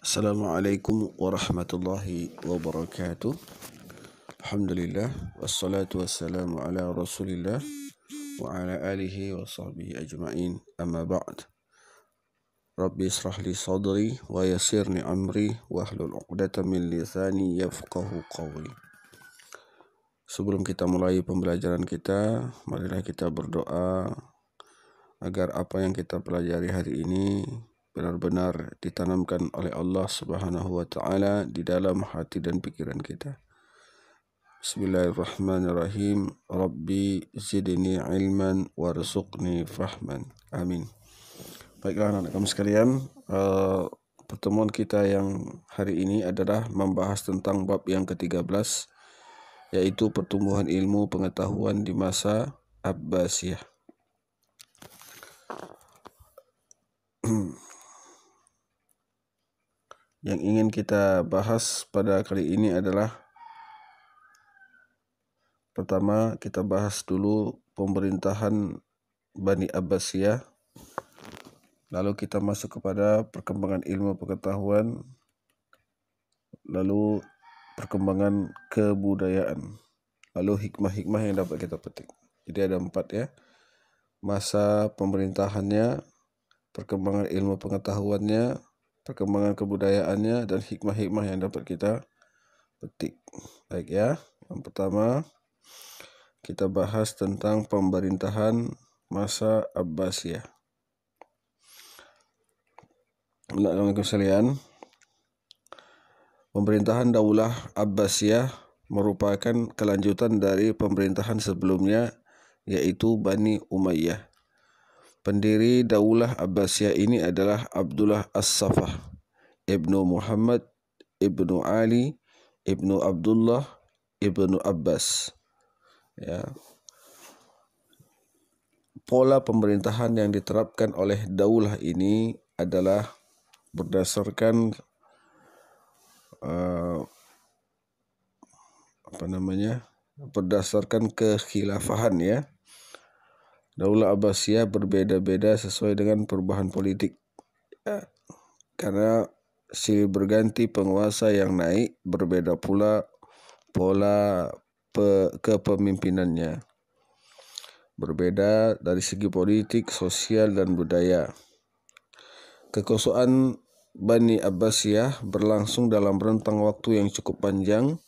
Assalamualaikum warahmatullahi wabarakatuh. Alhamdulillah wassalatu wassalamu ala Rasulillah wa ala alihi wa sahbihi ajma'in. Amma ba'd. Rabbi israh li sadri wa yassirni amri wa hlul 'uqdatam min lisani yafqahu qawli. Sebelum kita mulai pembelajaran kita, marilah kita berdoa agar apa yang kita pelajari hari ini benar-benar ditanamkan oleh Allah Subhanahu wa taala di dalam hati dan pikiran kita. Bismillahirrahmanirrahim. Rabbi zidni ilman warzuqni fahman. Amin. Baiklah anak-anak kami sekalian, pertemuan kita yang hari ini adalah membahas tentang bab yang ke-13, yaitu pertumbuhan ilmu pengetahuan di masa Abbasiyah. Yang ingin kita bahas pada kali ini adalah, pertama kita bahas dulu pemerintahan Bani Abbasiyah, lalu kita masuk kepada perkembangan ilmu pengetahuan, lalu perkembangan kebudayaan, lalu hikmah-hikmah yang dapat kita petik. Jadi ada 4 ya, masa pemerintahannya, perkembangan ilmu pengetahuannya, perkembangan kebudayaannya, dan hikmah-hikmah yang dapat kita petik. Baik ya, yang pertama kita bahas tentang pemerintahan masa Abbasiyah. Anak-anak sekalian, pemerintahan Daulah Abbasiyah merupakan kelanjutan dari pemerintahan sebelumnya, yaitu Bani Umayyah. Pendiri Daulah Abbasiyah ini adalah Abdullah As-Safah Ibnu Muhammad Ibnu Ali Ibnu Abdullah Ibnu Abbas. Ya. Pola pemerintahan yang diterapkan oleh daulah ini adalah berdasarkan berdasarkan kekhilafahan ya. Daulah Abbasiyah berbeda-beda sesuai dengan perubahan politik. Ya. Karena silih berganti penguasa yang naik, berbeda pula pola kepemimpinannya. Berbeda dari segi politik, sosial, dan budaya. Kekuasaan Bani Abbasiyah berlangsung dalam rentang waktu yang cukup panjang,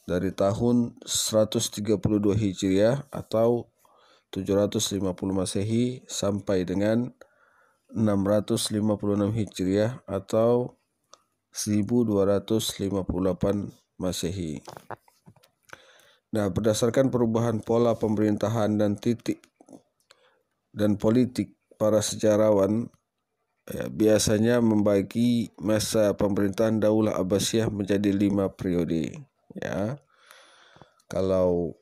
dari tahun 132 Hijriah atau 750 Masehi sampai dengan 656 Hijriah atau 1258 Masehi. Nah, berdasarkan perubahan pola pemerintahan dan titik dan politik, para sejarawan biasanya membagi masa pemerintahan Daulah Abbasiyah menjadi 5 periode. Ya, kalau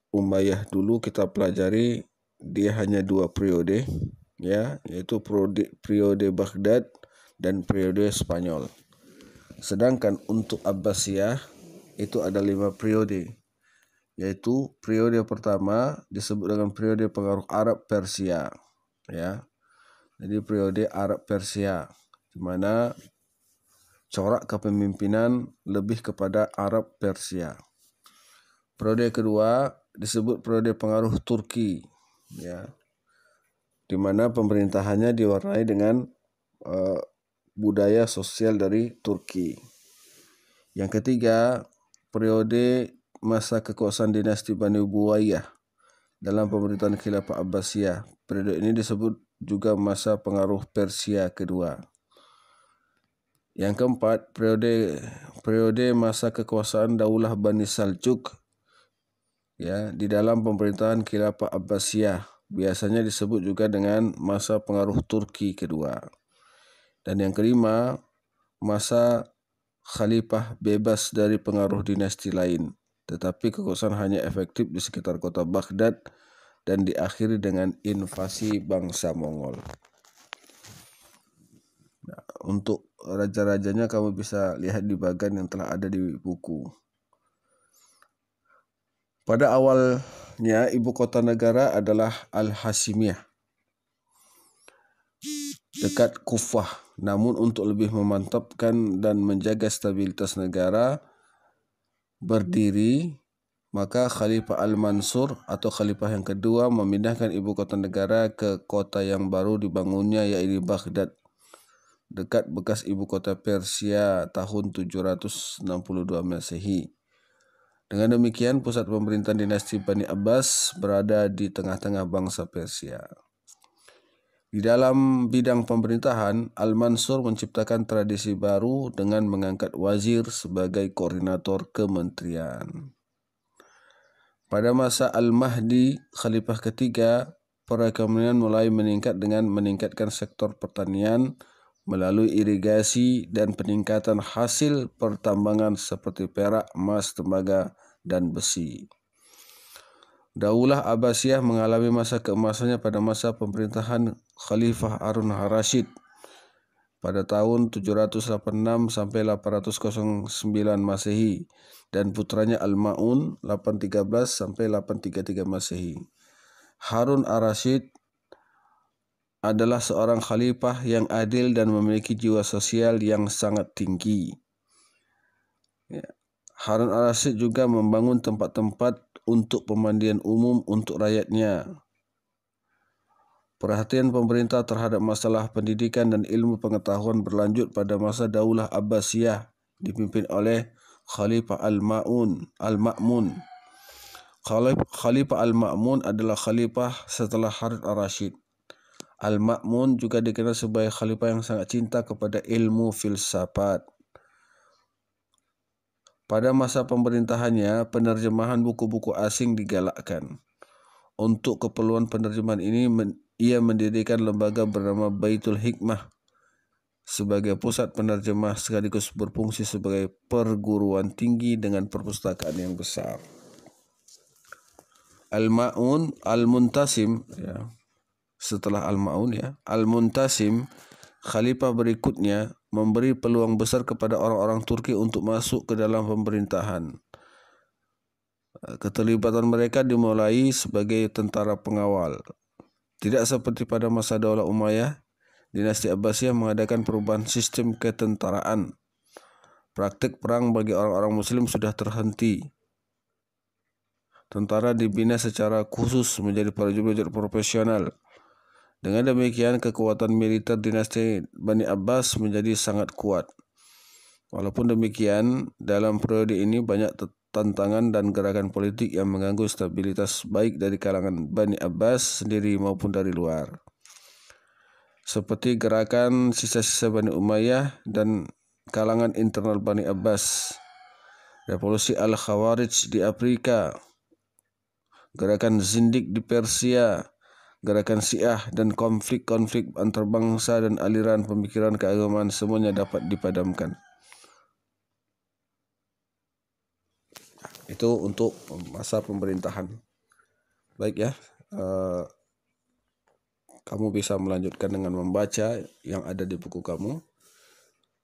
Umayyah dulu kita pelajari dia hanya 2 periode, ya, yaitu periode Baghdad dan periode Spanyol. Sedangkan untuk Abbasiyah itu ada 5 periode, yaitu periode pertama disebut dengan periode pengaruh Arab Persia, ya. Jadi periode Arab Persia, di mana corak kepemimpinan lebih kepada Arab Persia. Periode kedua disebut periode pengaruh Turki, ya, di mana pemerintahannya diwarnai dengan budaya sosial dari Turki. Yang ketiga, periode masa kekuasaan dinasti Bani Umayyah dalam pemerintahan Khilafah Abbasiyah. Periode ini disebut juga masa pengaruh Persia kedua. Yang keempat, periode masa kekuasaan Daulah Bani Saljuk, ya, di dalam pemerintahan Khilafah Abbasiyah, biasanya disebut juga dengan masa pengaruh Turki kedua. Dan yang kelima, masa khalifah bebas dari pengaruh dinasti lain, tetapi kekuasaan hanya efektif di sekitar kota Baghdad dan diakhiri dengan invasi bangsa Mongol. Nah, untuk raja-rajanya kamu bisa lihat di bagian yang telah ada di buku. Pada awalnya ibu kota negara adalah Al-Hasimiyah, dekat Kufah, Namun untuk lebih memantapkan dan menjaga stabilitas negara berdiri, maka Khalifah Al-Mansur atau Khalifah yang kedua memindahkan ibu kota negara ke kota yang baru dibangunnya, yaitu Baghdad, dekat bekas ibu kota Persia tahun 762 Masehi. Dengan demikian, pusat pemerintahan dinasti Bani Abbas berada di tengah-tengah bangsa Persia. Di dalam bidang pemerintahan, Al-Mansur menciptakan tradisi baru dengan mengangkat wazir sebagai koordinator kementerian. Pada masa Al-Mahdi, Khalifah ketiga, perekonomian mulai meningkat dengan meningkatkan sektor pertanian melalui irigasi dan peningkatan hasil pertambangan seperti perak, emas, tembaga, dan besi. Daulah Abbasiyah mengalami masa keemasannya pada masa pemerintahan Khalifah Harun al-Rashid pada tahun 786 sampai 809 Masehi dan putranya Al-Ma'un 813 sampai 833 Masehi. Harun al-Rashid adalah seorang khalifah yang adil dan memiliki jiwa sosial yang sangat tinggi. Harun al-Rashid juga membangun tempat-tempat untuk pemandian umum untuk rakyatnya. Perhatian pemerintah terhadap masalah pendidikan dan ilmu pengetahuan berlanjut pada masa Daulah Abbasiyah dipimpin oleh Khalifah Al-Ma'mun. Khalifah Al-Ma'mun adalah khalifah setelah Harun al-Rashid. Al-Ma'mun juga dikenal sebagai khalifah yang sangat cinta kepada ilmu filsafat. Pada masa pemerintahannya, penerjemahan buku-buku asing digalakkan. Untuk keperluan penerjemahan ini, ia mendirikan lembaga bernama Baitul Hikmah sebagai pusat penerjemah sekaligus berfungsi sebagai perguruan tinggi dengan perpustakaan yang besar. Al-Ma'mun, Al-Muntasim, setelah Al-Ma'un Al-Muntasim, khalifah berikutnya, memberi peluang besar kepada orang-orang Turki untuk masuk ke dalam pemerintahan. Keterlibatan mereka dimulai sebagai tentara pengawal. Tidak seperti pada masa Daulah Umayyah, dinasti Abbasiyah mengadakan perubahan sistem ketentaraan. Praktik perang bagi orang-orang Muslim sudah terhenti. Tentara dibina secara khusus menjadi prajurit profesional. Dengan demikian, kekuatan militer dinasti Bani Abbas menjadi sangat kuat. Walaupun demikian, dalam periode ini banyak tantangan dan gerakan politik yang mengganggu stabilitas baik dari kalangan Bani Abbas sendiri maupun dari luar. Seperti gerakan sisa-sisa Bani Umayyah dan kalangan internal Bani Abbas, revolusi Al-Khawarij di Afrika, gerakan Zindik di Persia, gerakan Syiah, dan konflik-konflik antar bangsa dan aliran pemikiran keagamaan semuanya dapat dipadamkan. Itu untuk masa pemerintahan. Baik ya, kamu bisa melanjutkan dengan membaca yang ada di buku kamu.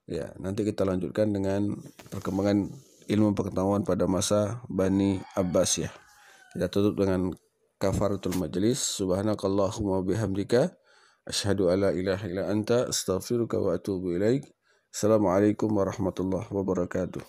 Ya, nanti kita lanjutkan dengan perkembangan ilmu pengetahuan pada masa Bani Abbas ya. Kita tutup dengan kafaratul majlis. Subhanakallahumma bihamdika asyhadu alla ilaha illa anta astaghfiruka wa atubu ilaik. Assalamualaikum warahmatullahi wabarakatuh.